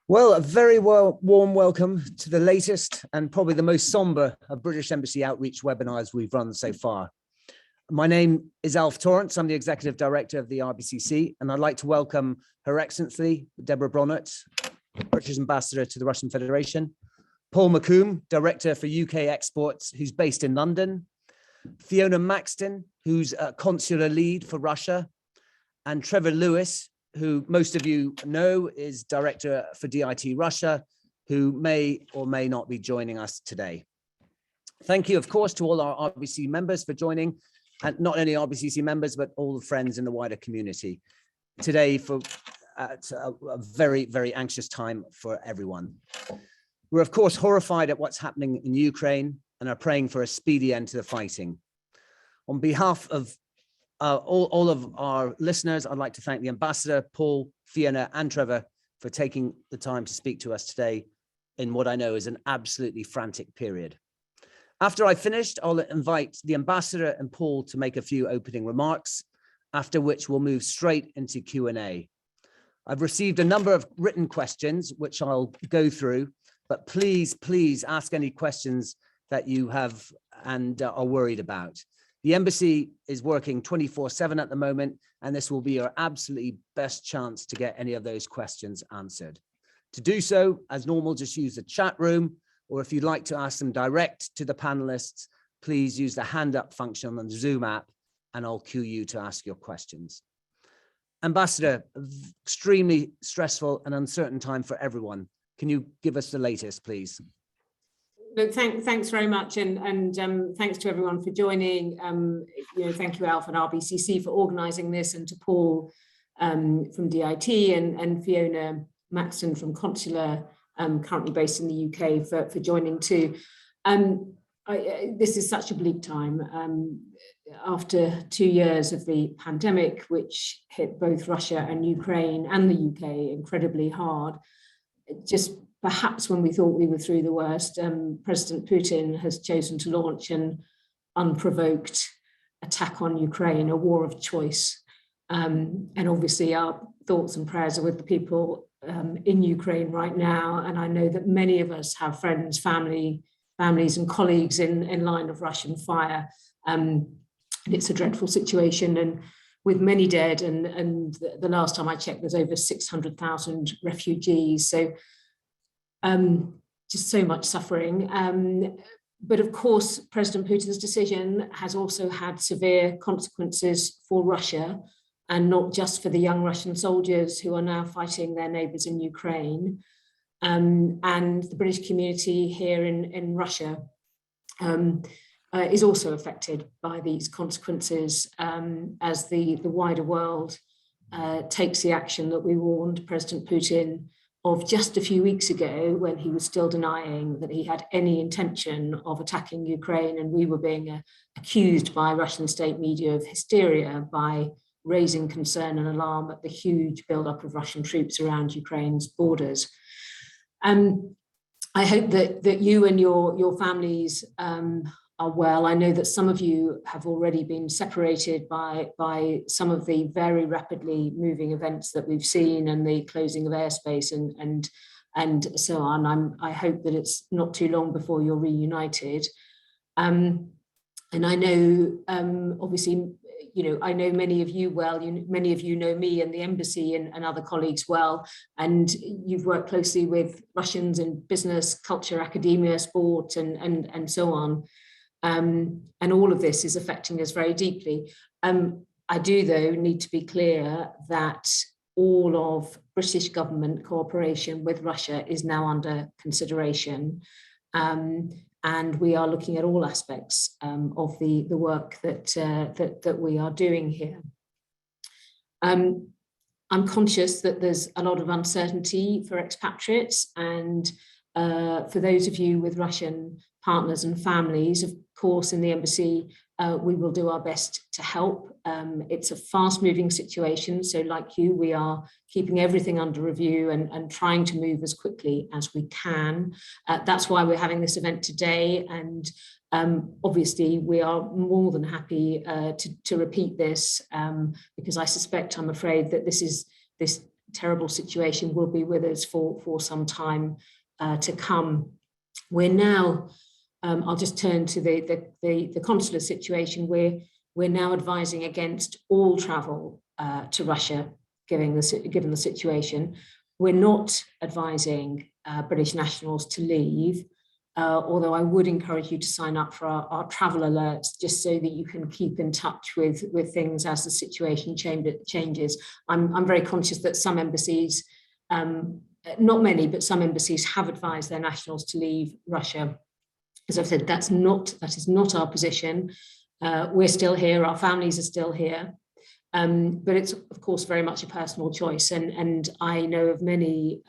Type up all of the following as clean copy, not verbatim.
Well, a very warm welcome to the latest and probably the most somber of British Embassy outreach webinars we've run so far. My name is Alf Torrance. I'm the Executive Director of the RBCC, and I'd like to welcome Her Excellency Deborah Bronnett, British Ambassador to the Russian Federation, Paul McComb, Director for UK Exports, who's based in London, Fiona Maxton, who's a Consular Lead for Russia, and Trevor Lewis, who most of you know is Director for DIT Russia, who may or may not be joining us today. Thank you, of course, to all our RBC members for joining, and not only RBCC members, but all the friends in the wider community today for a very, very anxious time for everyone. We're, of course, horrified at what's happening in Ukraine and are praying for a speedy end to the fighting. On behalf of all of our listeners, I'd like to thank the Ambassador, Paul, Fiona, and Trevor for taking the time to speak to us today in what I know is an absolutely frantic period. After I've finished, I'll invite the Ambassador and Paul to make a few opening remarks, after which we'll move straight into Q&A. I've received a number of written questions, which I'll go through, but please ask any questions that you have and are worried about. The embassy is working 24/7 at the moment, and this will be your absolutely best chance to get any of those questions answered. To do so, as normal, just use the chat room, or if you'd like to ask them direct to the panelists, please use the hand up function on the Zoom app, and I'll cue you to ask your questions. Ambassador, extremely stressful and uncertain time for everyone. Can you give us the latest, please? Look, thanks very much, and thanks to everyone for joining. Thank you, Alf and RBCC, for organising this, and to Paul from DIT and Fiona Maxton from Consular, currently based in the UK, for joining too. This is such a bleak time. After 2 years of the pandemic, which hit both Russia and Ukraine and the UK incredibly hard, just perhaps when we thought we were through the worst, President Putin has chosen to launch an unprovoked attack on Ukraine, a war of choice. And obviously our thoughts and prayers are with the people in Ukraine right now. And I know that many of us have friends, families and colleagues in line of Russian fire. And it's a dreadful situation, and with many dead. And the last time I checked, there's over 600,000 refugees. So just so much suffering. But of course, President Putin's decision has also had severe consequences for Russia, and not just for the young Russian soldiers who are now fighting their neighbours in Ukraine, and the British community here in Russia is also affected by these consequences as the wider world takes the action that we warned President Putin of just a few weeks ago, when he was still denying that he had any intention of attacking Ukraine, and we were being accused by Russian state media of hysteria by raising concern and alarm at the huge buildup of Russian troops around Ukraine's borders. I hope that you and your families are well. I know that some of you have already been separated by some of the very rapidly moving events that we've seen, and the closing of airspace and so on. I hope that it's not too long before you're reunited. And I know, obviously, I know many of you well. Many of you know me and the embassy and other colleagues well, and you've worked closely with Russians in business, culture, academia, sport, and so on. And all of this is affecting us very deeply. I do, though, need to be clear that all of British government cooperation with Russia is now under consideration. And we are looking at all aspects of the work that we are doing here. I'm conscious that there's a lot of uncertainty for expatriates, and for those of you with Russian partners and families, of course, in the embassy, we will do our best to help. It's a fast-moving situation, so like you, we are keeping everything under review and trying to move as quickly as we can. That's why we're having this event today, and obviously we are more than happy to repeat this, because I suspect, I'm afraid, that this terrible situation will be with us for some time to come. We're now, I'll just turn to the consular situation. We're now advising against all travel to Russia, given the situation. We're not advising British nationals to leave, although I would encourage you to sign up for our travel alerts, just so that you can keep in touch with things as the situation changes. I'm very conscious that some embassies, not many, but some embassies have advised their nationals to leave Russia. As I've said, that is not our position. We're still here, our families are still here. But it's, of course, very much a personal choice. And I know of many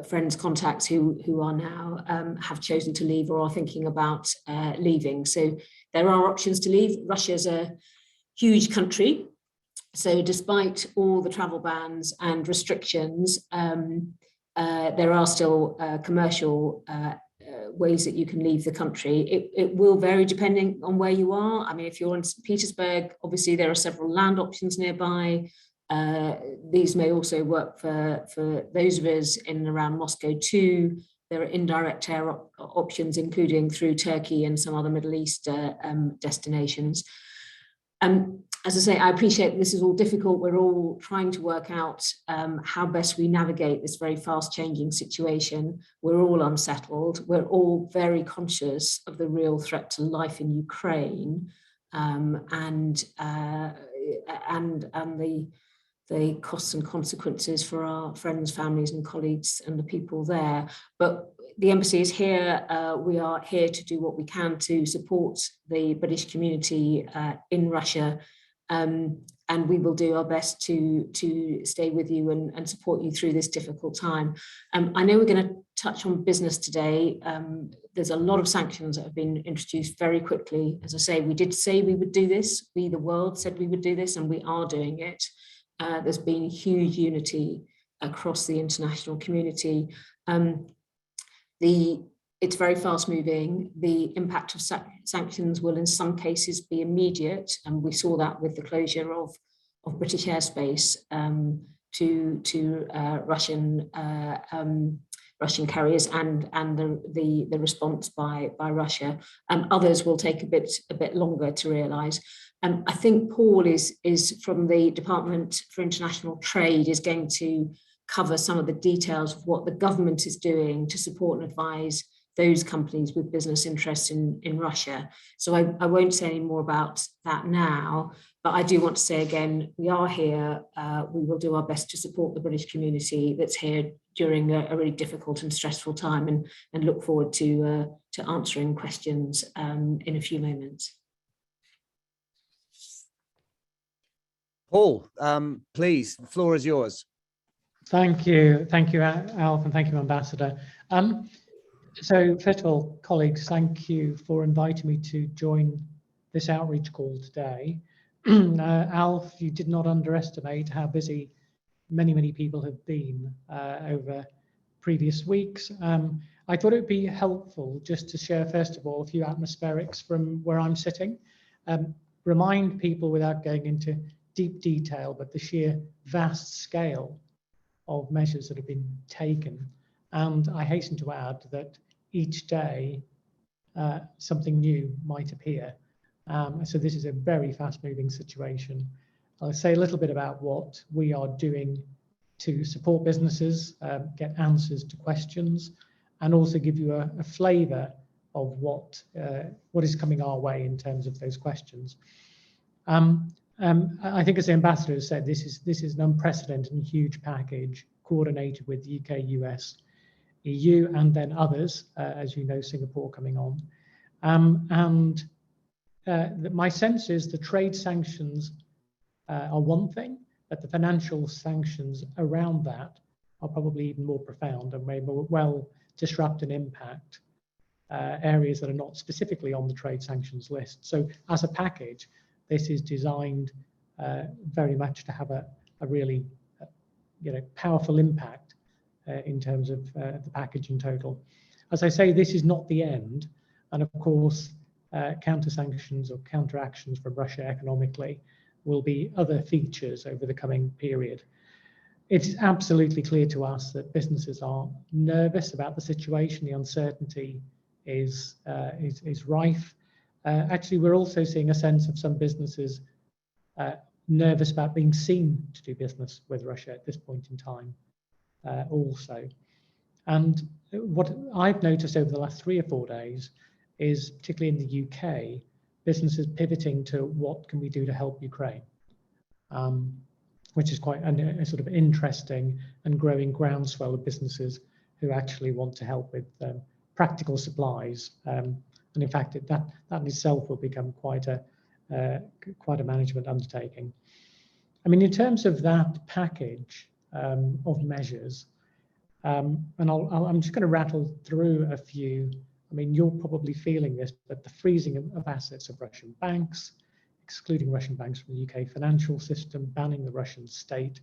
friends, contacts who are now have chosen to leave or are thinking about leaving. So there are options to leave. Russia's a huge country. So despite all the travel bans and restrictions, there are still commercial ways that you can leave the country. It will vary depending on where you are. I mean, if you're in St. Petersburg, obviously there are several land options nearby. These may also work for those of us in and around Moscow too. There are indirect air options, including through Turkey and some other Middle East destinations. As I say, I appreciate this is all difficult. We're all trying to work out how best we navigate this very fast changing situation. We're all unsettled. We're all very conscious of the real threat to life in Ukraine, and the costs and consequences for our friends, families and colleagues and the people there. But the embassy is here. We are here to do what we can to support the British community in Russia. And we will do our best to stay with you and support you through this difficult time. I know we're going to touch on business today. There's a lot of sanctions that have been introduced very quickly. As I say, we did say we would do this. We, the world, said we would do this, and we are doing it. There's been huge unity across the international community. It's very fast moving. The impact of sanctions will in some cases be immediate, and we saw that with the closure of British airspace to Russian carriers and the response by Russia. Others will take a bit longer to realise. I think Paul is from the Department for International Trade is going to cover some of the details of what the government is doing to support and advise those companies with business interests in Russia. So I won't say any more about that now, but I do want to say again, we are here. We will do our best to support the British community that's here during a really difficult and stressful time, and look forward to answering questions in a few moments. Paul, please, the floor is yours. Thank you, Alf, and thank you, Ambassador. So first of all, colleagues, thank you for inviting me to join this outreach call today. Alf, you did not underestimate how busy many people have been over previous weeks. I thought it would be helpful just to share, first of all, a few atmospherics from where I'm sitting. Remind people, without going into deep detail, but the sheer vast scale of measures that have been taken. And I hasten to add that each day something new might appear. So this is a very fast-moving situation. I'll say a little bit about what we are doing to support businesses, get answers to questions, and also give you a flavour of what is coming our way in terms of those questions. I think, as the Ambassador has said, this is an unprecedented and huge package coordinated with the UK, US, EU, and then others, as you know, Singapore coming on. My sense is the trade sanctions are one thing, but the financial sanctions around that are probably even more profound and may well disrupt and impact areas that are not specifically on the trade sanctions list. So as a package, this is designed very much to have a really powerful impact in terms of the package in total. As I say, this is not the end. And of course, counter sanctions or counter actions from Russia economically will be other features over the coming period. it's absolutely clear to us that businesses are nervous about the situation. The uncertainty is rife. Actually, we're also seeing a sense of some businesses nervous about being seen to do business with Russia at this point in time also. And what I've noticed over the last 3 or 4 days is, particularly in the UK, businesses pivoting to what can we do to help Ukraine, which is quite a sort of interesting and growing groundswell of businesses who actually want to help with practical supplies. And in fact, that in itself will become quite a management undertaking. I mean, in terms of that package of measures, and I'm just going to rattle through a few. I mean, you're probably feeling this, but the freezing of assets of Russian banks, excluding Russian banks from the UK financial system, banning the Russian state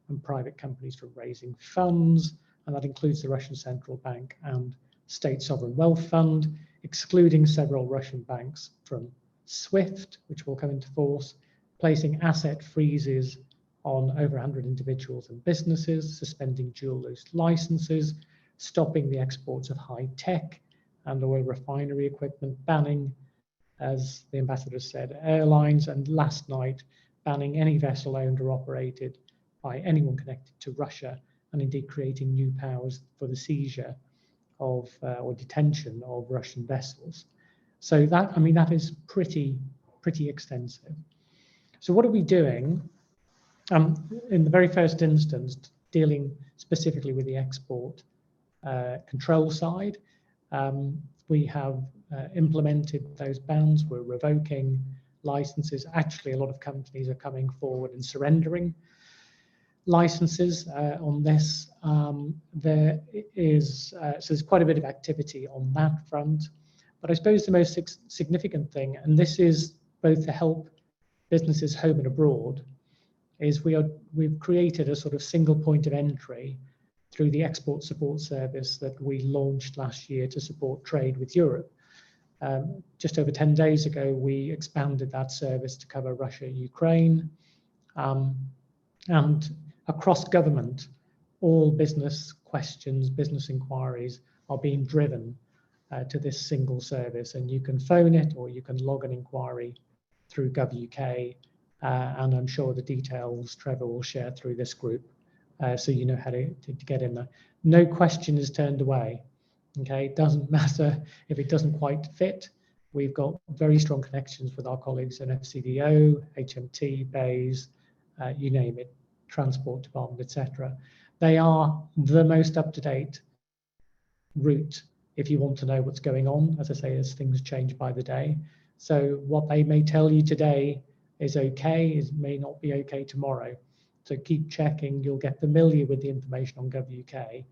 and private companies from raising funds, and that includes the Russian Central Bank and State Sovereign Wealth Fund, excluding several Russian banks from SWIFT, which will come into force, placing asset freezes on over 100 individuals and businesses, suspending dual-use licenses, stopping the exports of high-tech and oil refinery equipment, banning, as the ambassador said, airlines, and last night banning any vessel owned or operated by anyone connected to Russia, and indeed creating new powers for the seizure of or detention of Russian vessels. So that, I mean, that is pretty extensive. So what are we doing? In the very first instance, dealing specifically with the export control side, we have implemented those bans. We're revoking licenses. Actually, a lot of companies are coming forward and surrendering licenses on this. There is so there's quite a bit of activity on that front. But I suppose the most significant thing, and this is both to help businesses home and abroad, is we've created a sort of single point of entry through the export support service that we launched last year to support trade with Europe. Just over 10 days ago, we expanded that service to cover Russia, Ukraine, and across government, all business questions, business inquiries are being driven to this single service, and you can phone it or you can log an inquiry through Gov.uk, and I'm sure the details Trevor will share through this group, so you know how to get in there. No question is turned away. Okay, it doesn't matter if it doesn't quite fit. We've got very strong connections with our colleagues in FCDO, HMT, BEIS, you name it, Transport Department, etc. They are the most up-to-date route if you want to know what's going on, as I say, as things change by the day. So what they may tell you today is okay, it may not be okay tomorrow. So keep checking, you'll get familiar with the information on Gov.uk.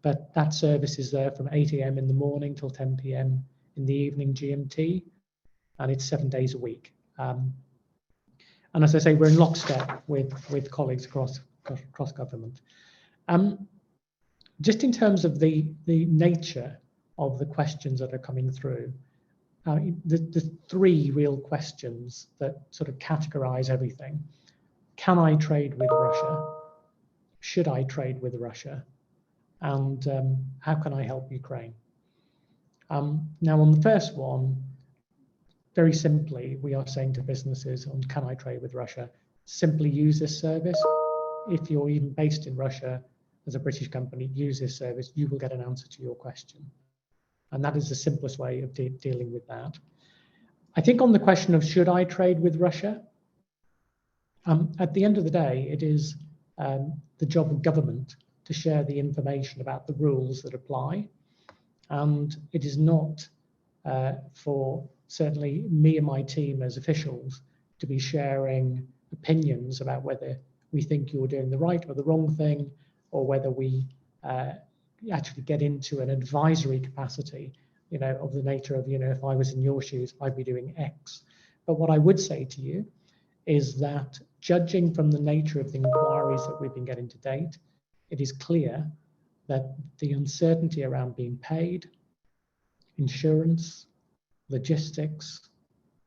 But that service is there from 8 a.m. in the morning till 10 p.m. in the evening GMT, and it's 7 days a week. And as I say, we're in lockstep with colleagues across government. Just in terms of the nature of the questions that are coming through, the 3 real questions that sort of categorize everything. Can I trade with Russia? Should I trade with Russia? And how can I help Ukraine? Now, on the first one, very simply, we are saying to businesses on can I trade with Russia, simply use this service. If you're even based in Russia as a British company, use this service, you will get an answer to your question. And that is the simplest way of dealing with that. I think on the question of should I trade with Russia, at the end of the day, it is the job of government to share the information about the rules that apply. And it is not for certainly me and my team as officials to be sharing opinions about whether we think you're doing the right or the wrong thing, or whether we actually get into an advisory capacity, you know, of the nature of, you know, if I was in your shoes, I'd be doing X. But what I would say to you is that judging from the nature of the inquiries that we've been getting to date, it is clear that the uncertainty around being paid, insurance, logistics,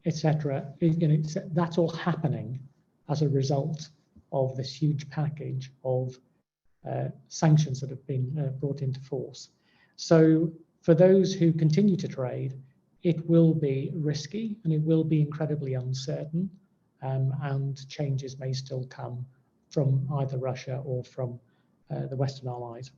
etc., you know, that's all happening as a result of this huge package of sanctions that have been brought into force. So for those who continue to trade, it will be risky and it will be incredibly uncertain, and changes may still come from either Russia or from the Western allies.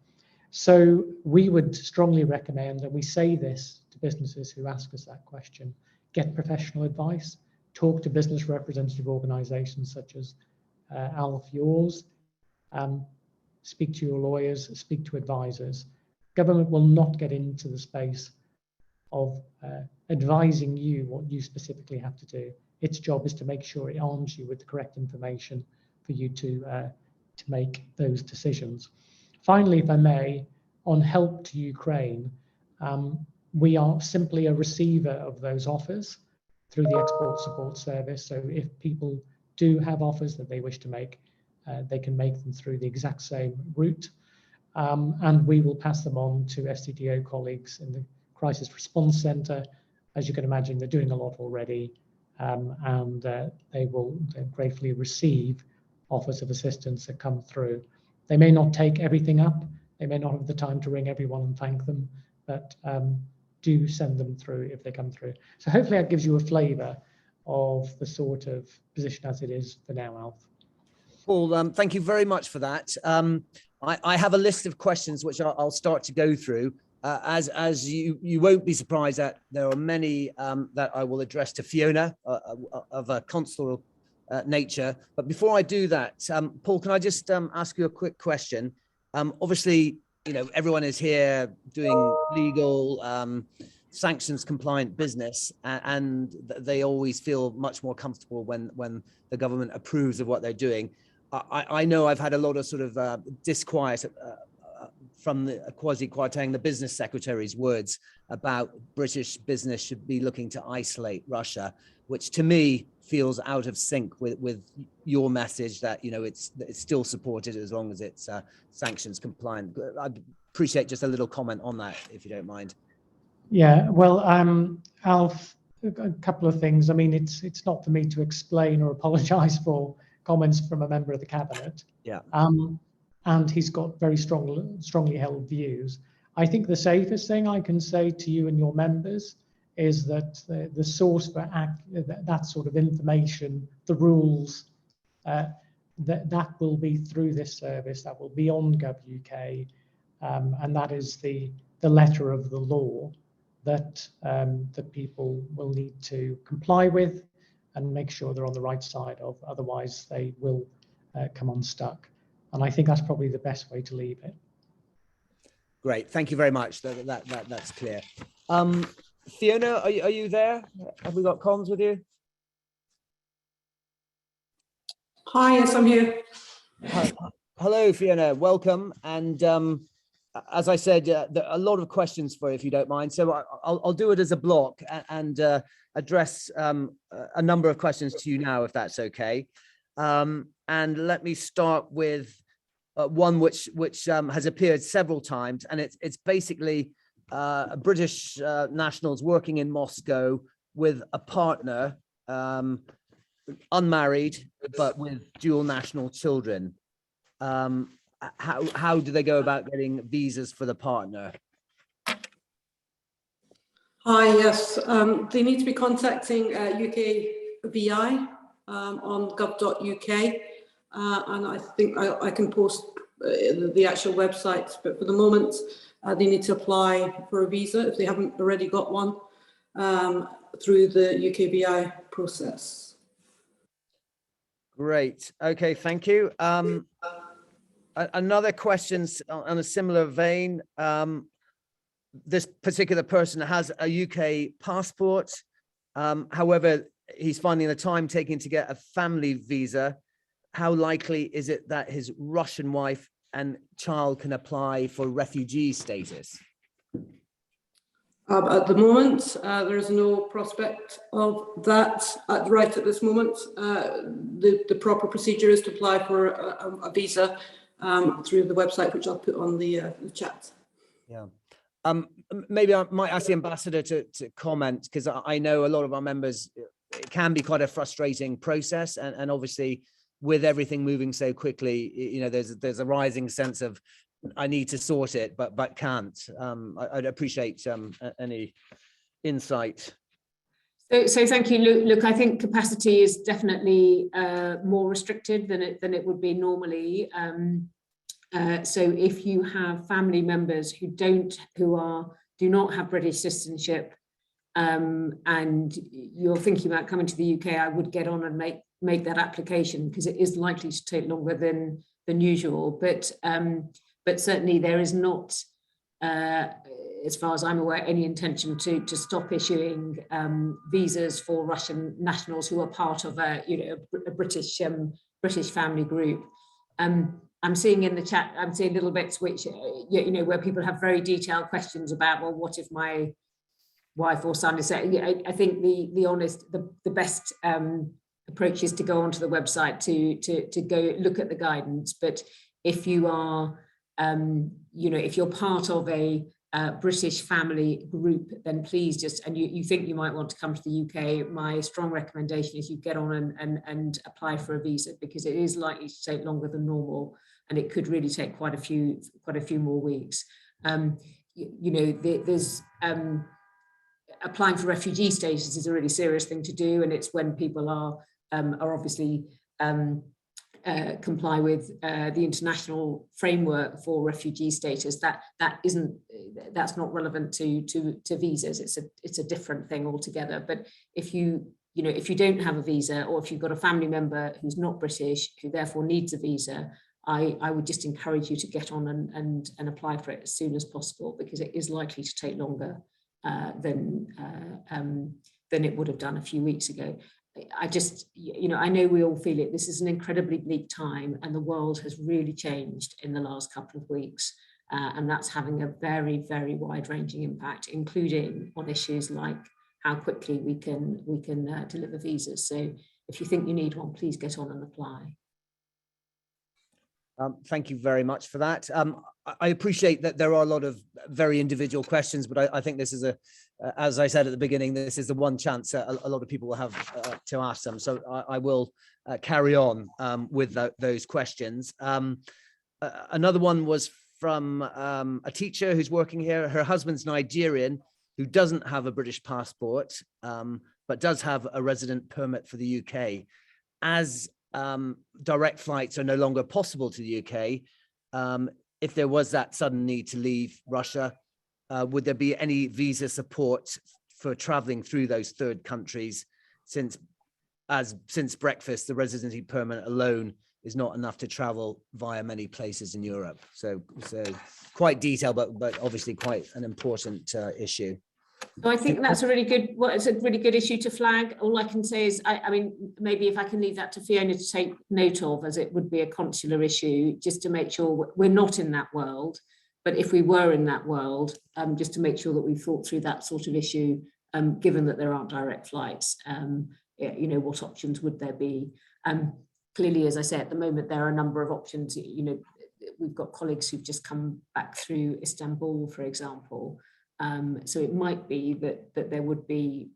So we would strongly recommend, and we say this to businesses who ask us that question, get professional advice, talk to business representative organizations such as Alf, yours, speak to your lawyers, speak to advisors. Government will not get into the space of advising you what you specifically have to do. Its job is to make sure it arms you with the correct information for you to make those decisions. Finally, if I may, on help to Ukraine, we are simply a receiver of those offers through the Export Support Service. So if people do have offers that they wish to make, they can make them through the exact same route. And we will pass them on to SCDO colleagues in the Crisis Response Centre. As you can imagine, they're doing a lot already, and they will gratefully receive offers of assistance that come through. They may not take everything up, they may not have the time to ring everyone and thank them, but do send them through if they come through. So hopefully that gives you a flavour of the sort of position as it is for now, Alf. Paul, thank you very much for that. I have a list of questions which I'll start to go through. As you won't be surprised that there are many that I will address to Fiona of a consular nature. But before I do that, Paul, can I just ask you a quick question? Obviously, you know, everyone is here doing legal, sanctions compliant business, and they always feel much more comfortable when the government approves of what they're doing. I know I've had a lot of sort of disquiet from the quasi-quoting the business secretary's words about British business should be looking to isolate Russia, which to me feels out of sync with your message that, you know, it's still supported as long as it's sanctions compliant. I'd appreciate just a little comment on that, if you don't mind. Yeah, well, Alf, a couple of things. I mean, it's not for me to explain or apologise for comments from a member of the cabinet. Yeah. And he's got very strongly held views. I think the safest thing I can say to you and your members is that the source for that sort of information, the rules, that will be through this service, that will be on Gov.uk, and that is the letter of the law that that people will need to comply with and make sure they're on the right side of, otherwise they will come unstuck. And I think that's probably the best way to leave it. Great, thank you very much. That's clear. Fiona, are you there? Have we got comms with you? Hi, yes, I'm here. Hello, Fiona, welcome. And as I said, there are a lot of questions for you, if you don't mind. So I'll do it as a block and address a number of questions to you now, if that's okay. And let me start with one which has appeared several times, and it's basically British nationals working in Moscow with a partner, unmarried, but with dual national children. How do they go about getting visas for the partner? Hi, yes, they need to be contacting UKVI on gov.uk, and I think I can post the actual website, but for the moment they need to apply for a visa if they haven't already got one through the UKVI process. Great, okay, thank you. Another question on a similar vein. This particular person has a UK passport. However, he's finding the time taking to get a family visa. How likely is it that his Russian wife and child can apply for refugee status? At the moment, there is no prospect of that right at this moment. The proper procedure is to apply for a visa through the website, which I'll put on the chat. Yeah. Maybe I might ask the ambassador to comment, because I know a lot of our members, it can be quite a frustrating process, and obviously with everything moving so quickly, you know, there's a rising sense of I need to sort it, but can't. I'd appreciate any insight. So thank you, Luke. Look, I think capacity is definitely more restricted than it would be normally. So if you have family members who do not have British citizenship, and you're thinking about coming to the UK, I would get on and make that application, because it is likely to take longer than usual. But certainly there is not, as far as I'm aware, any intention to stop issuing visas for Russian nationals who are part of a British family group. I'm seeing in the chat, I'm seeing little bits which where people have very detailed questions about, well, what if my wife or son is saying? I think the best approach is to go onto the website to go look at the guidance. But if you are if you're part of a British family group, then please and you think you might want to come to the UK, my strong recommendation is you get on and apply for a visa, because it is likely to take longer than normal, and it could really take quite a few more weeks. There's applying for refugee status is a really serious thing to do, and it's when people are obviously comply with the international framework for refugee status. That's not relevant to visas. It's a different thing altogether. But if you don't have a visa, or if you've got a family member who's not British who therefore needs a visa, I would just encourage you to get on and apply for it as soon as possible, because it is likely to take longer than it would have done a few weeks ago. I know we all feel it. This is an incredibly bleak time, and the world has really changed in the last couple of weeks, and that's having a very, very wide-ranging impact, including on issues like how quickly we can deliver visas. So if you think you need one, please get on and apply. Thank you very much for that. I appreciate that there are a lot of very individual questions, but I think this is as I said at the beginning, this is the one chance a lot of people will have to ask them. So I will carry on with those questions. Another one was from a teacher who's working here. Her husband's Nigerian, who doesn't have a British passport, but does have a resident permit for the UK. As direct flights are no longer possible to the UK, if there was that sudden need to leave Russia, would there be any visa support for traveling through those third countries, since breakfast, the residency permit alone is not enough to travel via many places in Europe? So quite detailed, but obviously quite an important issue. So I think that's it's a really good issue to flag. All I can say is, I mean, maybe if I can leave that to Fiona to take note of, as it would be a consular issue, just to make sure we're not in that world. But if we were in that world, just to make sure that we thought through that sort of issue, given that there aren't direct flights, what options would there be? Clearly, as I say, at the moment, there are a number of options. We've got colleagues who've just come back through Istanbul, for example. So it might be that there would be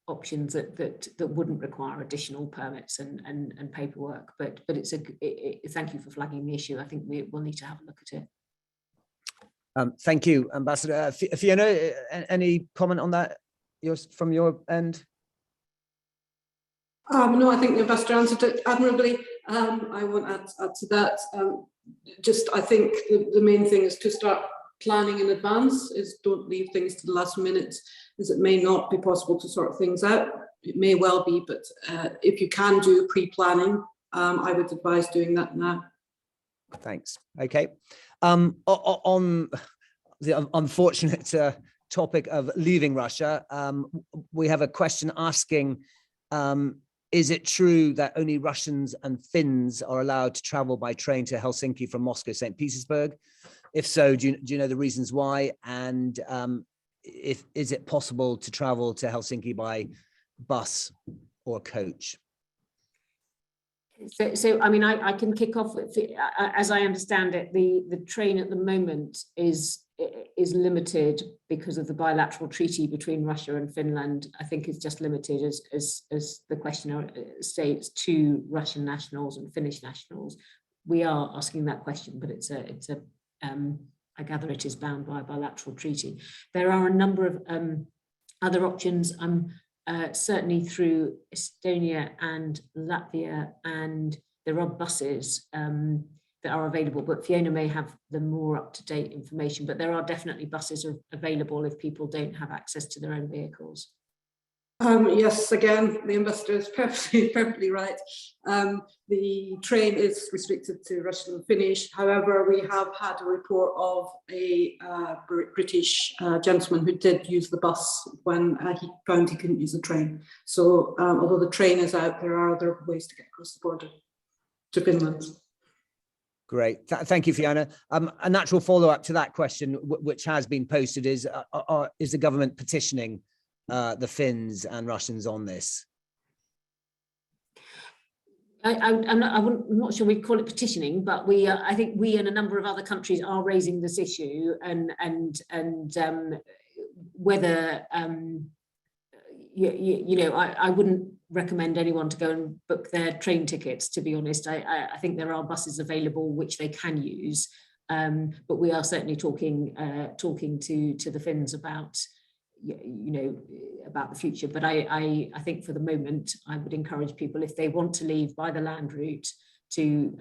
options that wouldn't require additional permits and paperwork. But thank you for flagging the issue. I think we'll need to have a look at it. Thank you, Ambassador. Fiona, any comment on that from your end? No, I think the Ambassador answered it admirably. I won't add to that. I think the main thing is to start planning in advance, is don't leave things to the last minute, as it may not be possible to sort things out. It may well be, but if you can do pre-planning, I would advise doing that now. Thanks. Okay. On the unfortunate topic of leaving Russia, we have a question asking, is it true that only Russians and Finns are allowed to travel by train to Helsinki from Moscow, St. Petersburg? If so, do you know the reasons why? And is it possible to travel to Helsinki by bus or coach? So I mean, I can kick off with, as I understand it, the train at the moment is is limited because of the bilateral treaty between Russia and Finland. I think it's just limited, as the questioner states, to Russian nationals and Finnish nationals. We are asking that question, but I gather it is bound by a bilateral treaty. There are a number of other options, certainly through Estonia and Latvia, and there are buses that are available, but Fiona may have the more up-to-date information, but there are definitely buses available if people don't have access to their own vehicles. Yes, again, the ambassador is perfectly right. The train is restricted to Russian and Finnish. However, we have had a report of a British gentleman who did use the bus when he found he couldn't use the train. So although the train is out, there are other ways to get across the border to Finland. Great. Thank you, Fiona. A natural follow-up to that question, which has been posted, is the government petitioning the Finns and Russians on this? I'm not sure we call it petitioning, but I think we and a number of other countries are raising this issue, and whether I wouldn't recommend anyone to go and book their train tickets, to be honest. I think there are buses available which they can use, but we are certainly talking to the Finns about about the future. But I think for the moment I would encourage people, if they want to leave by the land route, to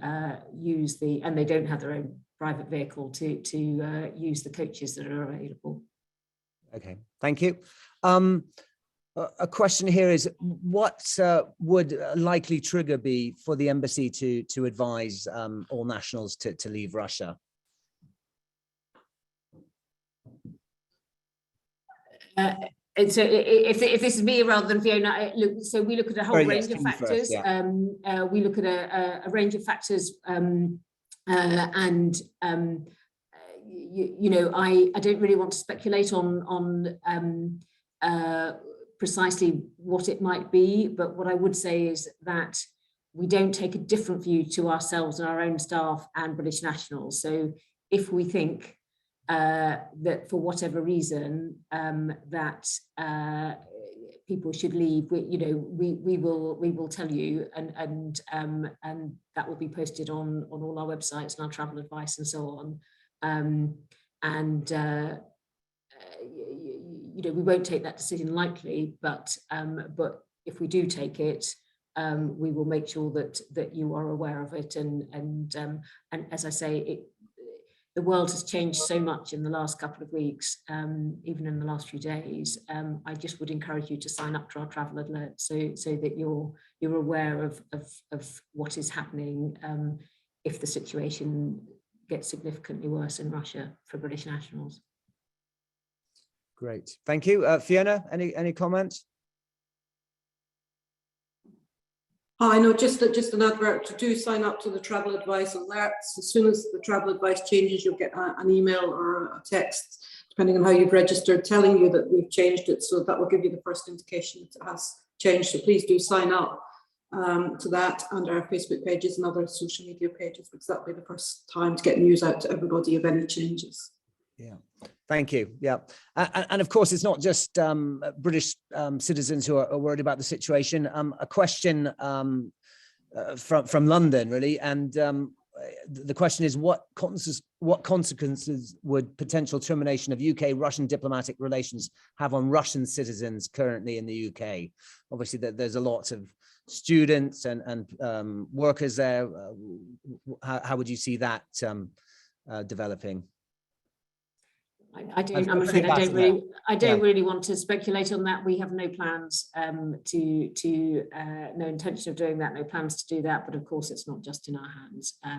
use and they don't have their own private vehicle, to use the coaches that are available. Okay, thank you. A question here is, what would a likely trigger be for the embassy to advise all nationals to leave Russia? So if this is me rather than Fiona, so we look at a whole range of factors. First, yeah. We look at a range of factors, and I don't really want to speculate on precisely what it might be, but what I would say is that we don't take a different view to ourselves and our own staff and British nationals. So if we think that for whatever reason that people should leave, we will tell you, and that will be posted on all our websites and our travel advice and so on. We won't take that decision lightly, but if we do take it, we will make sure that you are aware of it. And as I say, the world has changed so much in the last couple of weeks, even in the last few days. I just would encourage you to sign up to our travel alert, so that you're aware of what is happening if the situation gets significantly worse in Russia for British nationals. Great, thank you. Fiona, any comments? I know, just an advert to do sign up to the travel advice alerts. As soon as the travel advice changes, you'll get an email or a text, depending on how you've registered, telling you that we've changed it. So that will give you the first indication that it has changed. So please do sign up to that, and our Facebook pages and other social media pages, because that'll be the first time to get news out to everybody of any changes. Yeah, thank you. Yeah, and of course, it's not just British citizens who are worried about the situation. A question from London, really, and the question is, what consequences would potential termination of UK-Russian diplomatic relations have on Russian citizens currently in the UK? Obviously, there's a lot of students and workers there. How would you see that developing? I don't really want to speculate on that. We have no plans no intention of doing that, no plans to do that, but of course it's not just in our hands. I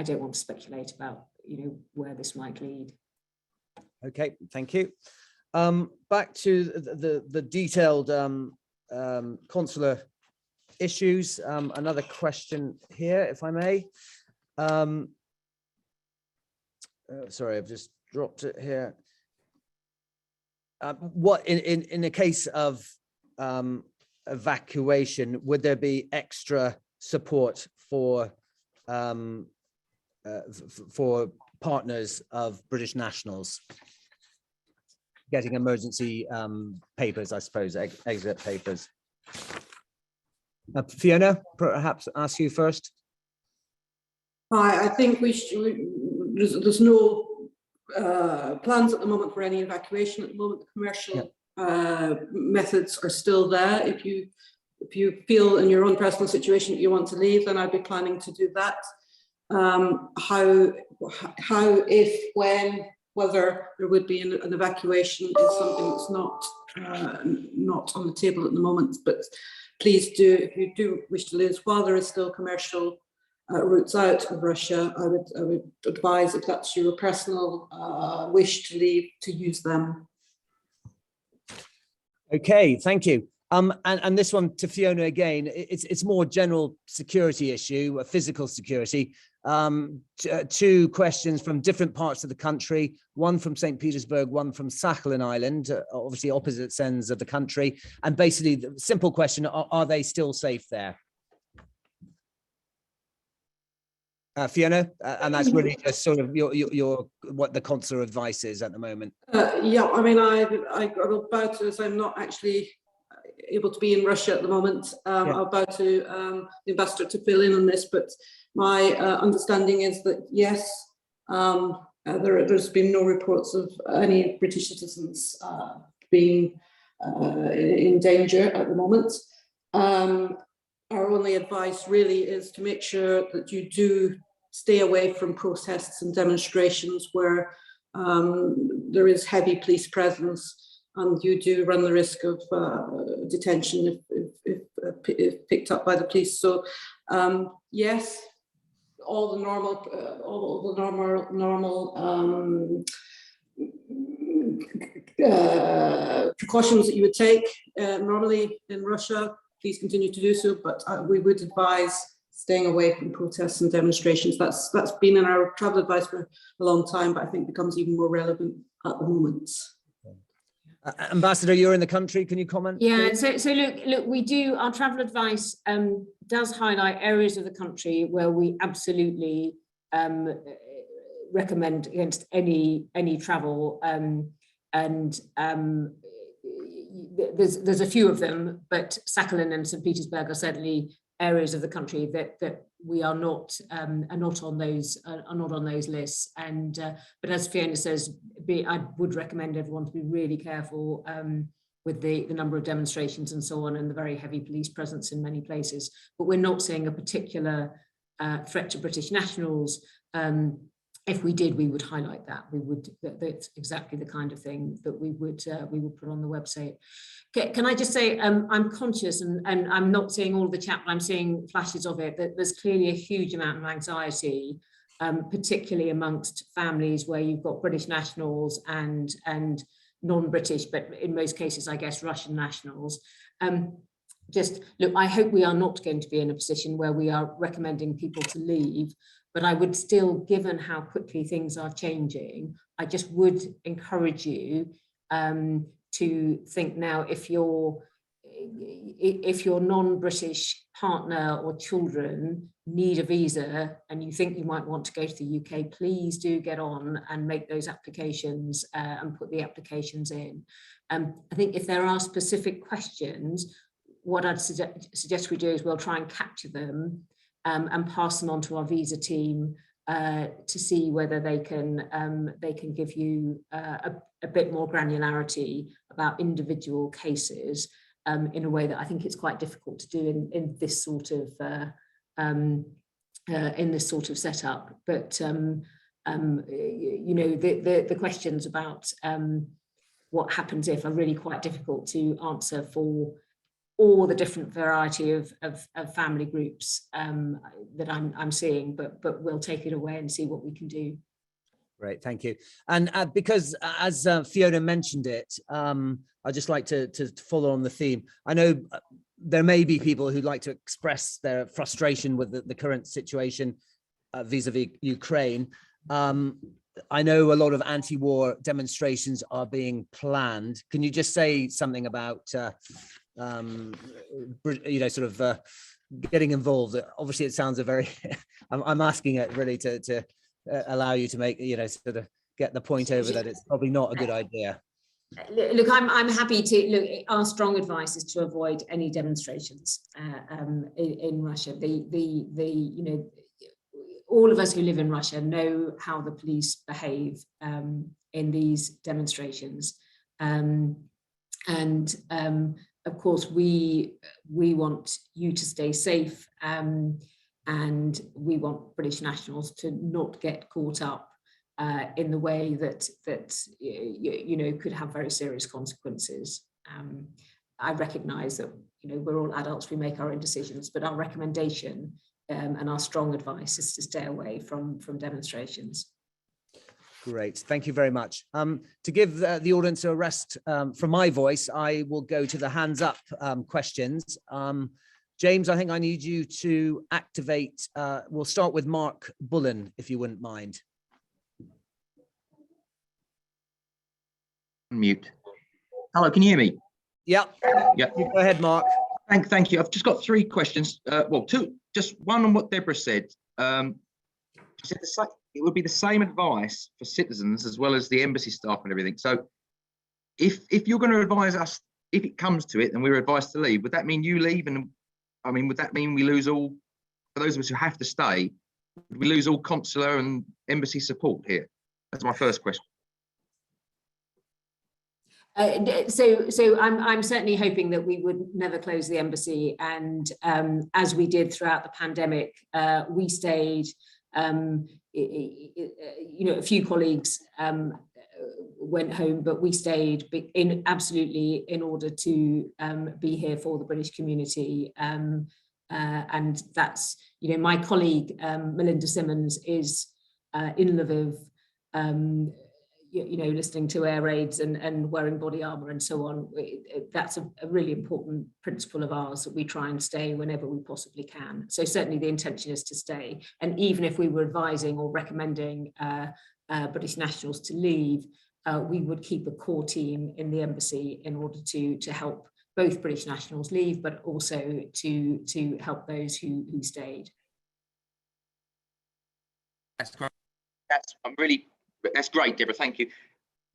don't want to speculate about where this might lead. Okay, thank you. Back to the detailed consular issues. Another question here, if I may. Sorry, I've just dropped it here. What in the case of evacuation, would there be extra support for for partners of British nationals getting emergency papers, I suppose, exit papers. Fiona, perhaps ask you first. Hi, I think there's no plans at the moment for any evacuation at the moment. The commercial methods are still there. If you feel in your own personal situation that you want to leave, then I'd be planning to do that. How, if, when, whether there would be an evacuation is something that's not on the table at the moment. But please do, if you do wish to leave, while there is still commercial routes out of Russia, I would advise, if that's your personal wish to leave, to use them. Okay, thank you. And this one to Fiona again, it's more general security issue, physical security. Two questions from different parts of the country, one from St. Petersburg, one from Sakhalin Island, obviously opposite ends of the country. And basically the simple question, are they still safe there? Fiona, and that's really just sort of your what the consular advice is at the moment. Yeah, I mean, I will bow to, as I'm not actually able to be in Russia at the moment. I'll bow to the ambassador to fill in on this, but my understanding is that yes, there's been no reports of any British citizens being in danger at the moment. Our only advice really is to make sure that you do stay away from protests and demonstrations where there is heavy police presence, and you do run the risk of detention if picked up by the police. So yes, all the normal precautions that you would take normally in Russia, please continue to do so, but we would advise staying away from protests and demonstrations. That's been in our travel advice for a long time, but I think becomes even more relevant at the moment. Ambassador, you're in the country. Can you comment? Yeah. So look, we do. Our travel advice does highlight areas of the country where we absolutely recommend against any travel. There's a few of them, but Sakhalin and St. Petersburg are certainly areas of the country that we are not on those lists. And but as Fiona says, I would recommend everyone to be really careful with the number of demonstrations and so on, and the very heavy police presence in many places. But we're not seeing a particular threat to British nationals. If we did, we would highlight that. That's exactly the kind of thing that we would put on the website. Can I just say, I'm conscious, and I'm not seeing all of the chat, but I'm seeing flashes of it, that there's clearly a huge amount of anxiety, particularly amongst families where you've got British nationals and non-British, but in most cases, I guess, Russian nationals. Just look, I hope we are not going to be in a position where we are recommending people to leave, but I would still, given how quickly things are changing, I just would encourage you to think now, if your non-British partner or children need a visa and you think you might want to go to the UK, please do get on and make those applications and put the applications in. I think if there are specific questions, what I'd suggest we do is we'll try and capture them and pass them on to our visa team to see whether they can give you a bit more granularity about individual cases in a way that I think it's quite difficult to do in this sort of setup. But you know, the questions about what happens if are really quite difficult to answer for all the different variety of family groups that I'm seeing, but we'll take it away and see what we can do. Great, thank you. And because as Fiona mentioned it, I'd just like to follow on the theme. I know there may be people who'd like to express their frustration with the current situation vis-a-vis Ukraine. I know a lot of anti-war demonstrations are being planned. Can you just say something about you know, sort of getting involved. Obviously, it sounds a very. I'm asking it really to allow you to make, sort of get the point over that it's probably not a good idea. Look, I'm happy to look. Our strong advice is to avoid any demonstrations in Russia. All of us who live in Russia know how the police behave in these demonstrations, and of course we want you to stay safe, and we want British nationals to not get caught up in the way that could have very serious consequences. I recognise that we're all adults, we make our own decisions, but our recommendation and our strong advice is to stay away from demonstrations. Great, thank you very much. To give the audience a rest from my voice, I will go to the hands up questions. James, I think I need you to activate. We'll start with Mark Bullen, if you wouldn't mind. Mute. Hello, can you hear me? Yeah. Yeah. Go ahead, Mark. Thank you. I've just got 3 questions. Well, 2. Just one on what Deborah said. She said it would be the same advice for citizens as well as the embassy staff and everything. So, if you're going to advise us, if it comes to it, and we're advised to leave, would that mean you leave? And I mean, would that mean we lose all? For those of us who have to stay, would we lose all consular and embassy support here? That's my first question. So I'm certainly hoping that we would never close the embassy, and as we did throughout the pandemic, we stayed. A few colleagues went home, but we stayed absolutely in order to be here for the British community, and that's my colleague Melinda Simmons is in Lviv. Listening to air raids and wearing body armor and so on. That's a really important principle of ours, that we try and stay whenever we possibly can. So certainly the intention is to stay. And even if we were advising or recommending British nationals to leave, we would keep a core team in the embassy in order to help both British nationals leave, but also to help those who stayed. That's great. That's great, Deborah. Thank you.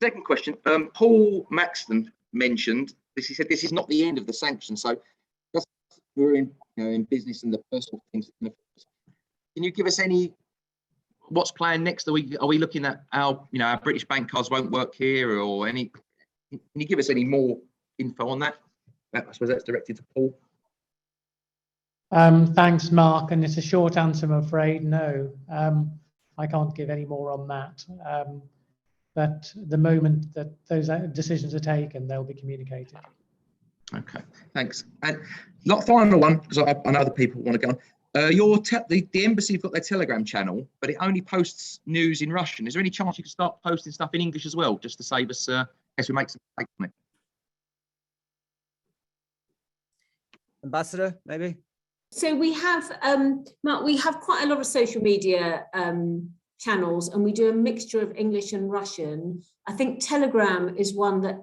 Second question. Paul Maxton mentioned this. He said this is not the end of the sanctions. So, just we're in business and the personal things. Can you give us what's planned next? Are we looking at our British bank cards won't work here, or any? Can you give us any more info on that? I suppose that's directed to Paul. Thanks, Mark. And it's a short answer, I'm afraid. No. I can't give any more on that, but the moment that those decisions are taken, they'll be communicated. Okay, thanks. And final one, because I know other people want to go on. The embassy have got their Telegram channel, but it only posts news in Russian. Is there any chance you could start posting stuff in English as well, just to save us, in case we make some mistakes on it? Ambassador, maybe? So we have, Mark, we have quite a lot of social media channels, and we do a mixture of English and Russian. I think Telegram is one that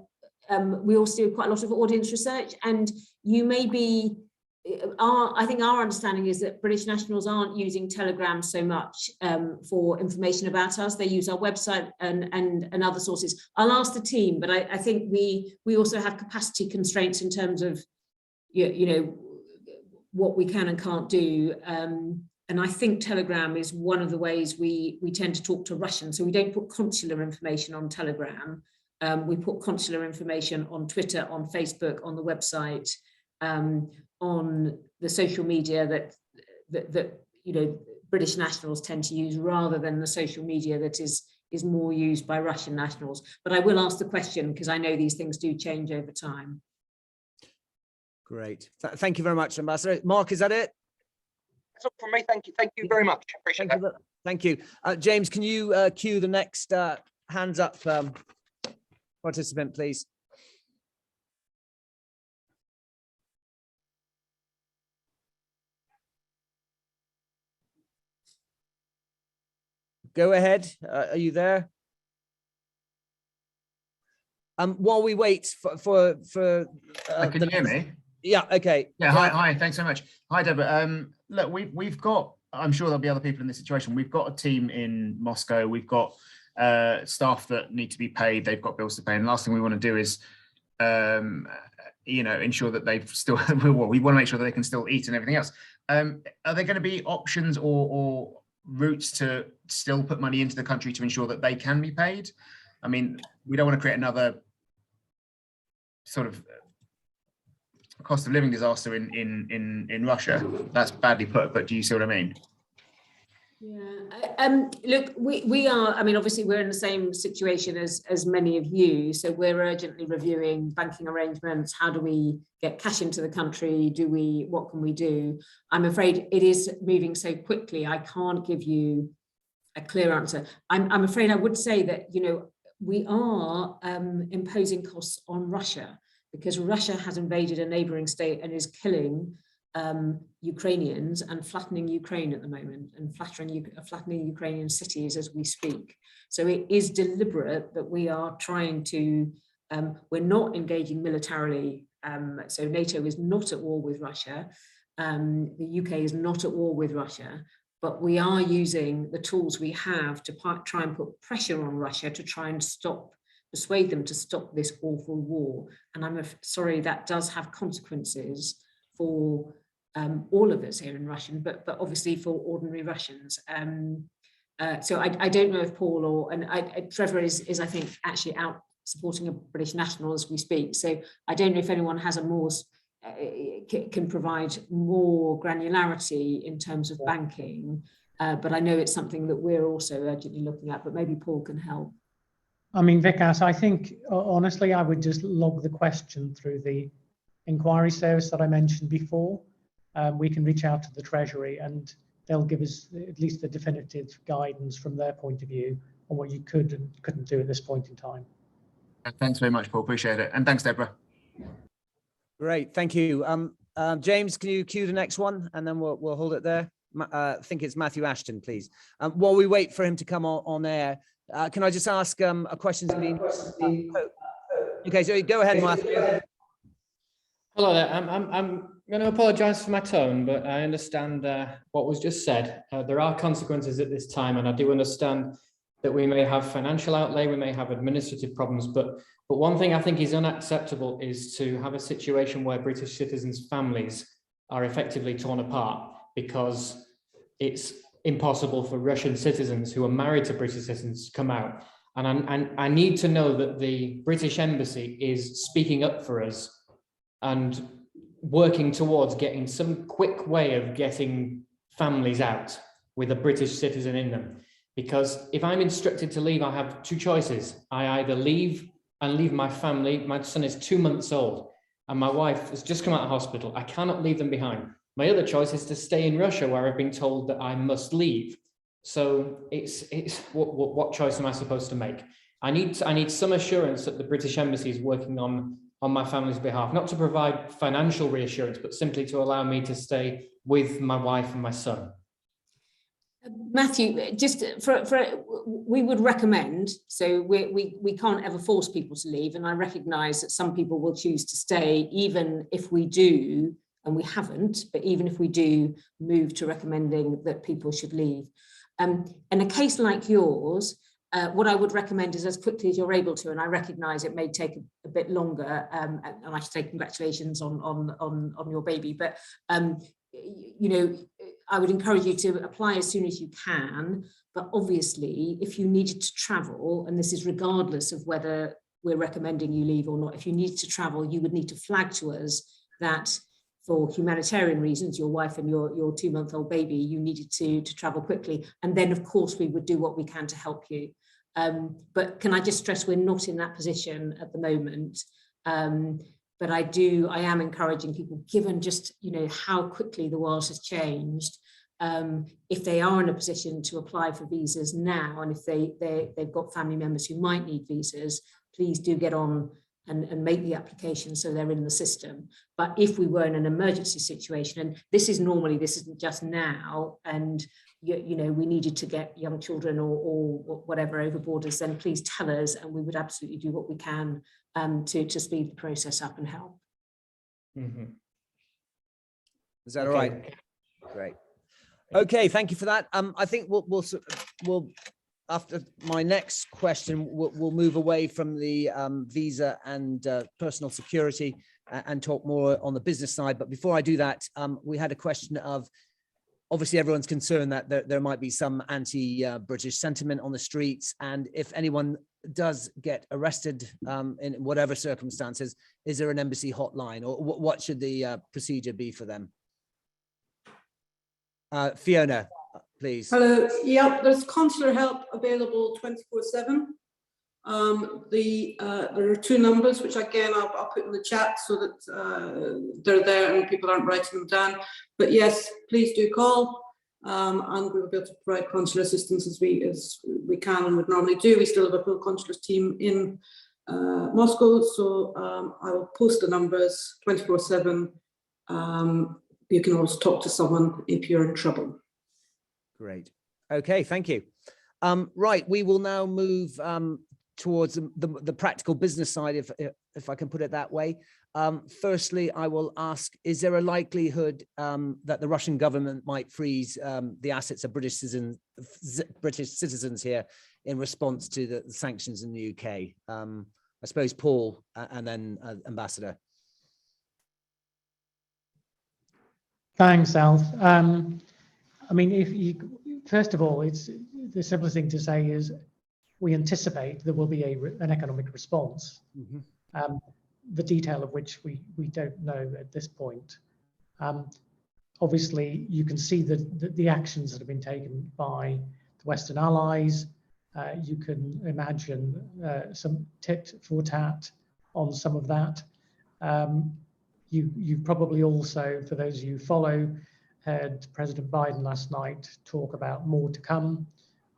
we also do quite a lot of audience research, and you may be, I think our understanding is that British nationals aren't using Telegram so much for information about us. They use our website and other sources. I'll ask the team, but I think we also have capacity constraints in terms of, what we can and can't do. And I think Telegram is one of the ways we tend to talk to Russian. So we don't put consular information on Telegram. We put consular information on Twitter, on Facebook, on the website, on the social media that British nationals tend to use, rather than the social media that is more used by Russian nationals. But I will ask the question, because I know these things do change over time. Great. Thank you very much, Ambassador. Mark, is that it? That's all from me. Thank you. Thank you very much. Appreciate that. Thank you. James, can you cue the next hands up participant, please? Go ahead. Are you there? While we wait for can you hear me? Yeah, okay. Yeah, hi, thanks so much. Hi, Deborah. Look, we've got, I'm sure there'll be other people in this situation. We've got a team in Moscow. We've got staff that need to be paid. They've got bills to pay. And the last thing we want to do is, ensure that they've still, well, we want to make sure that they can still eat and everything else. Are there going to be options or routes to still put money into the country to ensure that they can be paid? I mean, we don't want to create another sort of cost of living disaster in Russia. That's badly put, but do you see what I mean? Yeah, look, we are, I mean, obviously we're in the same situation as many of you, so we're urgently reviewing banking arrangements. How do we get cash into the country? What can we do? I'm afraid it is moving so quickly, I can't give you a clear answer. I'm afraid I would say that, we are imposing costs on Russia, because Russia has invaded a neighboring state and is killing Ukrainians and flattening Ukraine at the moment, and flattening Ukrainian cities as we speak. So it is deliberate that we are trying to, we're not engaging militarily. So NATO is not at war with Russia. The UK is not at war with Russia, but we are using the tools we have to try and put pressure on Russia to try and persuade them to stop this awful war. And I'm sorry, that does have consequences for all of us here in Russia, but obviously for ordinary Russians. So I don't know if Paul Trevor is I think actually out supporting a British national as we speak. So I don't know if anyone has a more can provide more granularity in terms of banking, but I know it's something that we're also urgently looking at. But maybe Paul can help. I mean, Vikas, I think honestly, I would just log the question through the inquiry service that I mentioned before. We can reach out to the Treasury and they'll give us at least the definitive guidance from their point of view on what you could and couldn't do at this point in time. Thanks very much, Paul. Appreciate it. And thanks, Deborah. Great, thank you. James, can you cue the next one, and then we'll hold it there. I think it's Matthew Ashton, please. While we wait for him to come on air, can I just ask a question's been? Okay, so go ahead, Matthew. Hello there. I'm going to apologise for my tone, but I understand what was just said. There are consequences at this time, and I do understand that we may have financial outlay, we may have administrative problems, but one thing I think is unacceptable is to have a situation where British citizens' families are effectively torn apart because it's impossible for Russian citizens who are married to British citizens to come out. And I need to know that the British Embassy is speaking up for us and working towards getting some quick way of getting families out with a British citizen in them. Because if I'm instructed to leave, I have two choices. I either leave and leave my family. My son is 2 months old and my wife has just come out of hospital. I cannot leave them behind. My other choice is to stay in Russia, where I've been told that I must leave. So it's what choice am I supposed to make? I need some assurance that the British Embassy is working on my family's behalf, not to provide financial reassurance, but simply to allow me to stay with my wife and my son. Matthew, just we would recommend, so we can't ever force people to leave, and I recognise that some people will choose to stay, even if we do, and we haven't, but even if we do move to recommending that people should leave. In a case like yours, what I would recommend is as quickly as you're able to, and I recognise it may take a bit longer, and I should say congratulations on your baby, but I would encourage you to apply as soon as you can. But obviously, if you needed to travel, and this is regardless of whether we're recommending you leave or not, if you need to travel, you would need to flag to us that for humanitarian reasons, your wife and your 2-month-old baby, you needed to travel quickly. And then, of course, we would do what we can to help you. But can I just stress, we're not in that position at the moment. But I am encouraging people, given just, how quickly the world has changed, if they are in a position to apply for visas now, and if they've got family members who might need visas, please do get on and make the application so they're in the system. But if we were in an emergency situation, and this isn't just now, and we needed to get young children or whatever over borders, then please tell us, and we would absolutely do what we can to speed the process up and help. Mm-hmm. Is that all right? Great. Okay, thank you for that. I think we'll after my next question, we'll move away from the visa and personal security and talk more on the business side. But before I do that, we had a question of, obviously everyone's concerned that there might be some anti-British sentiment on the streets. And if anyone does get arrested in whatever circumstances, is there an embassy hotline, or what should the procedure be for them? Fiona, please. Hello. Yeah, there's consular help available 24/7. There are two numbers, which again I'll put in the chat so that they're there and people aren't writing them down. But yes, please do call, and we'll be able to provide consular assistance as we can and would normally do. We still have a full consular team in Moscow, so I will post the numbers 24/7. You can always talk to someone if you're in trouble. Great. Okay, thank you. Right, we will now move towards the practical business side, if I can put it that way. Firstly, I will ask, is there a likelihood that the Russian government might freeze the assets of British citizens here in response to the sanctions in the UK? I suppose Paul and then Ambassador. Thanks, Alf. I mean, first of all, it's the simplest thing to say is we anticipate there will be an economic response, the detail of which we don't know at this point. Obviously, you can see the actions that have been taken by the Western allies. You can imagine some tit for tat on some of that. You probably also, for those of you who follow, heard President Biden last night talk about more to come.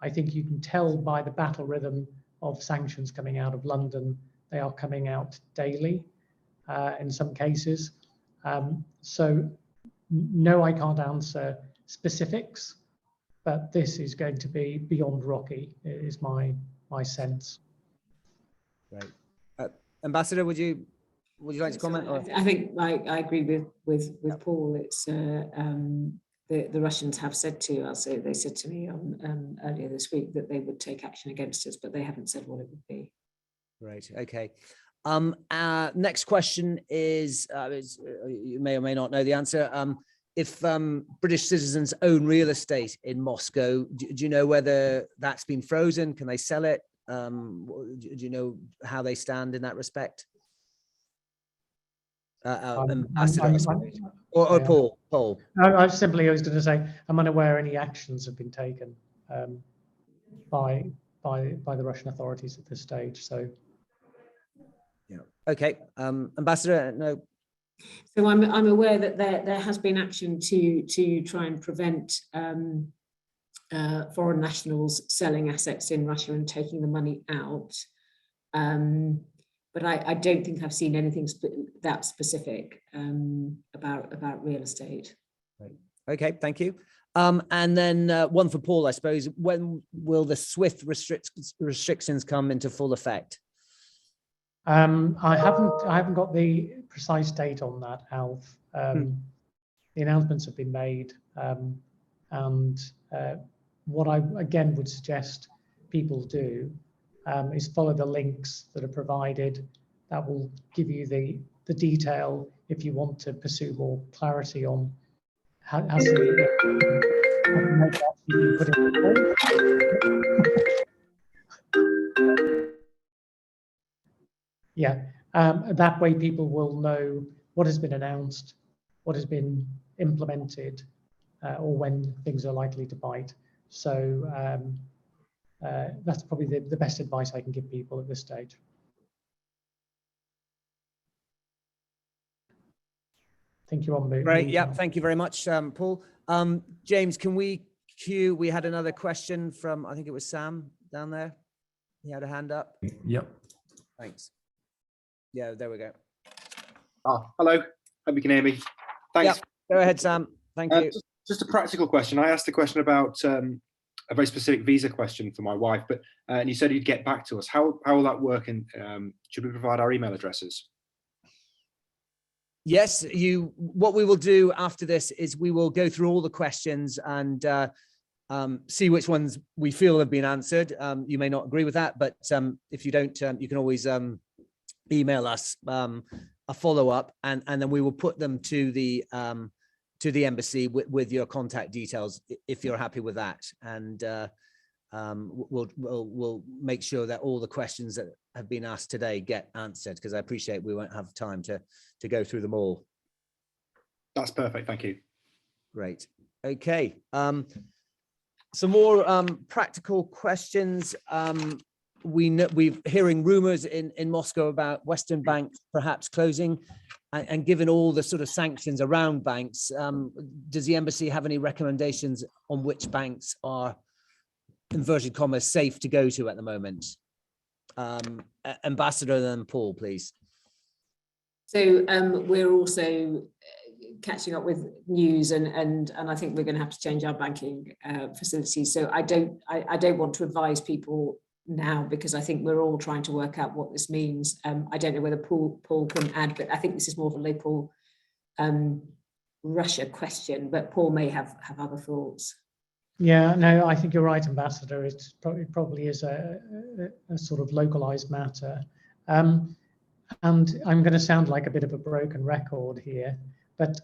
I think you can tell by the battle rhythm of sanctions coming out of London, they are coming out daily in some cases. So no, I can't answer specifics, but this is going to be beyond rocky, is my sense. Right. Ambassador, would you like to comment? Or? I think I agree with Paul. It's the Russians have said they said to me earlier this week that they would take action against us, but they haven't said what it would be. Right. Okay. Next question is you may or may not know the answer. If British citizens own real estate in Moscow, do you know whether that's been frozen? Can they sell it? Do you know how they stand in that respect? Or Paul. I was going to say, I'm unaware any actions have been taken by the Russian authorities at this stage. So, yeah. Okay, Ambassador, no. So I'm aware that there has been action to try and prevent foreign nationals selling assets in Russia and taking the money out. But I don't think I've seen anything that specific about real estate. Right. Okay, thank you. And then one for Paul, I suppose. When will the SWIFT restrictions come into full effect? I haven't got the precise date on that, Alf. The announcements have been made, and what I again would suggest people do is follow the links that are provided. That will give you the detail if you want to pursue more clarity on how to make that put in. Yeah, that way people will know what has been announced, what has been implemented, or when things are likely to bite. So that's probably the best advice I can give people at this stage. I think you're on mute. Great. Yeah. Thank you very much, Paul. James, can we queue? We had another question from, I think it was Sam down there. He had a hand up. Yep. Thanks. Yeah, there we go. Oh, hello. Hope you can hear me. Thanks. Yep. Go ahead, Sam. Thank you. Just a practical question. I asked a question about a very specific visa question for my wife, but and you said you'd get back to us. How will that work? And should we provide our email addresses? Yes, what we will do after this is we will go through all the questions and see which ones we feel have been answered. You may not agree with that, but if you don't, you can always email us a follow-up, and then we will put them to the embassy with your contact details if you're happy with that. And we'll make sure that all the questions that have been asked today get answered, because I appreciate we won't have time to go through them all. That's perfect. Thank you. Great. Okay. Some more practical questions. We're hearing rumors in Moscow about Western banks perhaps closing, and given all the sort of sanctions around banks, does the embassy have any recommendations on which banks are, inverted commas, safe to go to at the moment? Ambassador, then Paul, please. So we're also catching up with news, and I think we're going to have to change our banking facilities. So I don't want to advise people now, because I think we're all trying to work out what this means. I don't know whether Paul can add, but I think this is more of a local Russia question, but Paul may have other thoughts. Yeah, no, I think you're right, Ambassador. It probably is a sort of localized matter. And I'm going to sound like a bit of a broken record here, but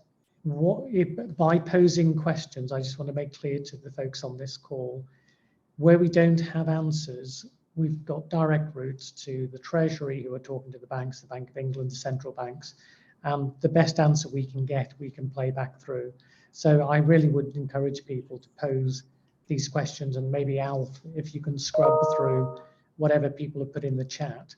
by posing questions, I just want to make clear to the folks on this call, where we don't have answers, we've got direct routes to the Treasury, who are talking to the banks, the Bank of England, the central banks, and the best answer we can get, we can play back through. So I really would encourage people to pose these questions, and maybe Alf, if you can scrub through whatever people have put in the chat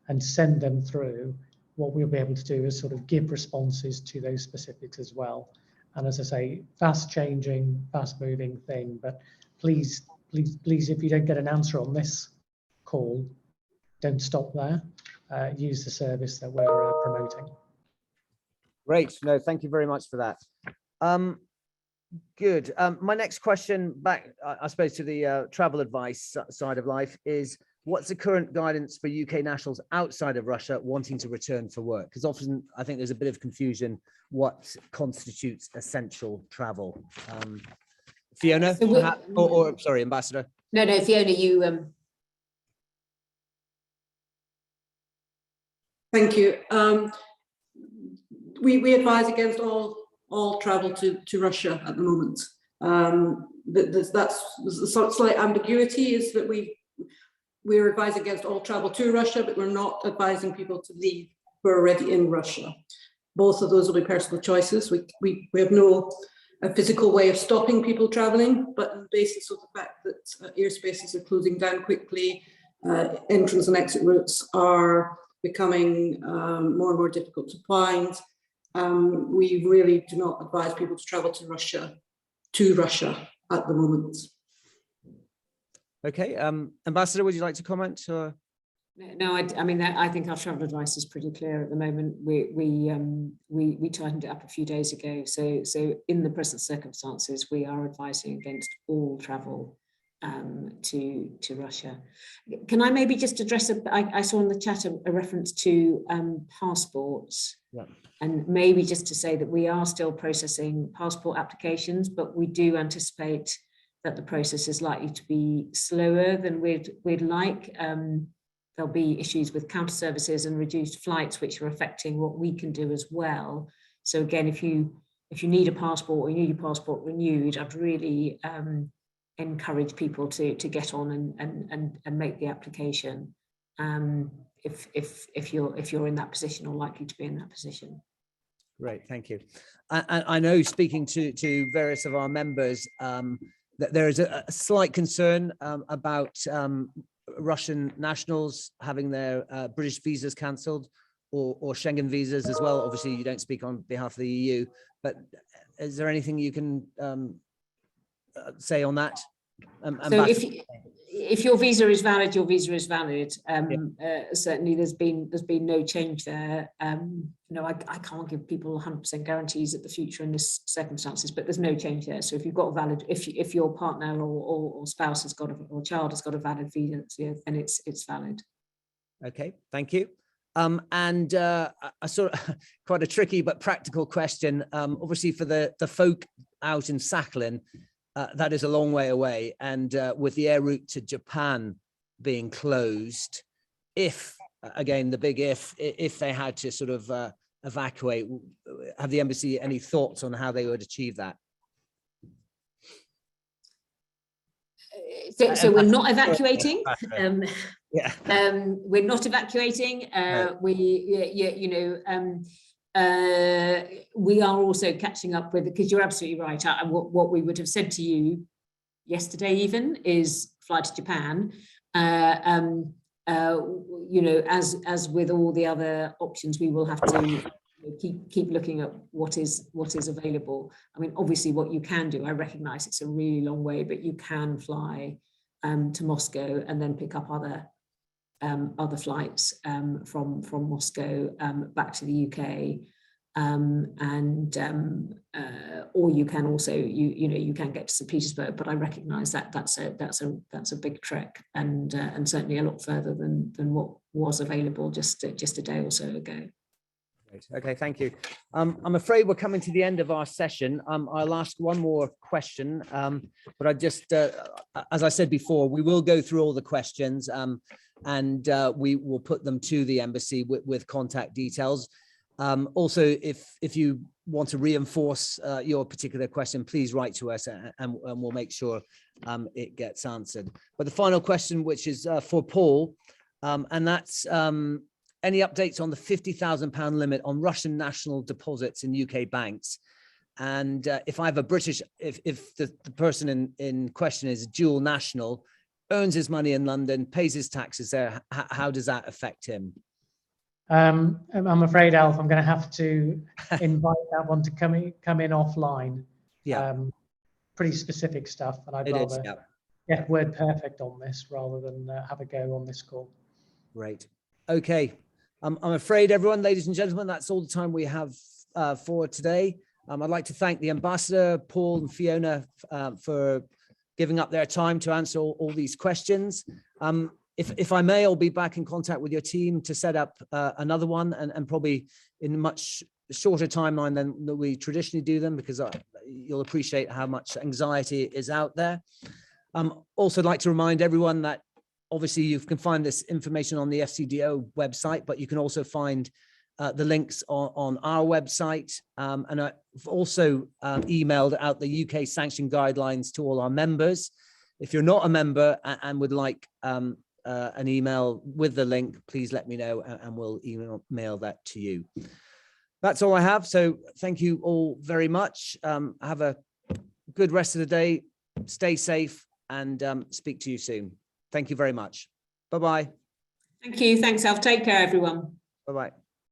and send them through, what we'll be able to do is sort of give responses to those specifics as well. And as I say, fast changing, fast moving thing, but please, if you don't get an answer on this call, don't stop there. Use the service that we're promoting. Great. No, thank you very much for that. Good. My next question back, I suppose, to the travel advice side of life is, what's the current guidance for UK nationals outside of Russia wanting to return for work? Because often I think there's a bit of confusion what constitutes essential travel. Fiona, So perhaps, or sorry, Ambassador. No, Fiona, you. Thank you. We advise against all travel to Russia at the moment. There's a slight ambiguity, is that we're advising against all travel to Russia, but we're not advising people to leave who are already in Russia. Both of those will be personal choices. We have no physical way of stopping people traveling, but on the basis of the fact that airspaces are closing down quickly, entrance and exit routes are becoming more and more difficult to find. We really do not advise people to travel to Russia at the moment. Okay, Ambassador, would you like to comment? No, I mean, I think our travel advice is pretty clear at the moment. We tightened it up a few days ago. So in the present circumstances, we are advising against all travel to Russia. Can I maybe just address I saw in the chat a reference to passports. Yeah. And maybe just to say that we are still processing passport applications, but we do anticipate that the process is likely to be slower than we'd like. There'll be issues with counter services and reduced flights, which are affecting what we can do as well. So again, if you need a passport or you need your passport renewed, I'd really encourage people to get on and make the application if you're in that position or likely to be in that position. Great, thank you. I know, speaking to various of our members, that there is a slight concern about Russian nationals having their British visas cancelled, or Schengen visas as well. Obviously, you don't speak on behalf of the EU, but is there anything you can say on that? So if your visa is valid, your visa is valid. Certainly, there's been no change there. I can't give people 100% guarantees at the future in this circumstances, but there's no change there. So if you've got a valid, if your partner or spouse has got or child has got a valid visa, then it's valid. Okay, thank you. And a sort of quite a tricky but practical question. Obviously, for the folk out in Sakhalin, that is a long way away. And with the air route to Japan being closed, if, again, the big if they had to sort of evacuate, have the embassy any thoughts on how they would achieve that? So we're not evacuating. Yeah. We're not evacuating. We are also catching up with, because you're absolutely right. What we would have said to you yesterday even is fly to Japan. As with all the other options, we will have to keep looking at what is available. I mean, obviously, what you can do, I recognise it's a really long way, but you can fly to Moscow and then pick up other flights from Moscow back to the UK, or you can also you can get to St. Petersburg, but I recognise that that's a big trek and certainly a lot further than what was available just a day or so ago. Okay, thank you. I'm afraid we're coming to the end of our session. I'll ask one more question, but I just, as I said before, we will go through all the questions and we will put them to the embassy with contact details. Also, if you want to reinforce your particular question, please write to us and we'll make sure it gets answered. But the final question, which is for Paul, and that's, any updates on the £50,000 limit on Russian national deposits in UK banks? And if I have a British, if the person in question is dual national, earns his money in London, pays his taxes there, how does that affect him? I'm afraid, Alf, I'm going to have to invite that one to come in offline. Yeah. Pretty specific stuff, and I'd rather get word perfect on this rather than have a go on this call. Great. Okay. I'm afraid, everyone, ladies and gentlemen, that's all the time we have for today. I'd like to thank the ambassador, Paul and Fiona, for giving up their time to answer all these questions. If I may, I'll be back in contact with your team to set up another one and probably in a much shorter timeline than we traditionally do them, because you'll appreciate how much anxiety is out there. Also, I'd like to remind everyone that obviously you can find this information on the FCDO website, but you can also find the links on our website. And I've also emailed out the UK sanction guidelines to all our members. If you're not a member and would like an email with the link, please let me know and we'll email that to you. That's all I have. So thank you all very much. Have a good rest of the day. Stay safe and speak to you soon. Thank you very much. Bye-bye. Thank you. Thanks, Alf. Take care, everyone. Bye-bye.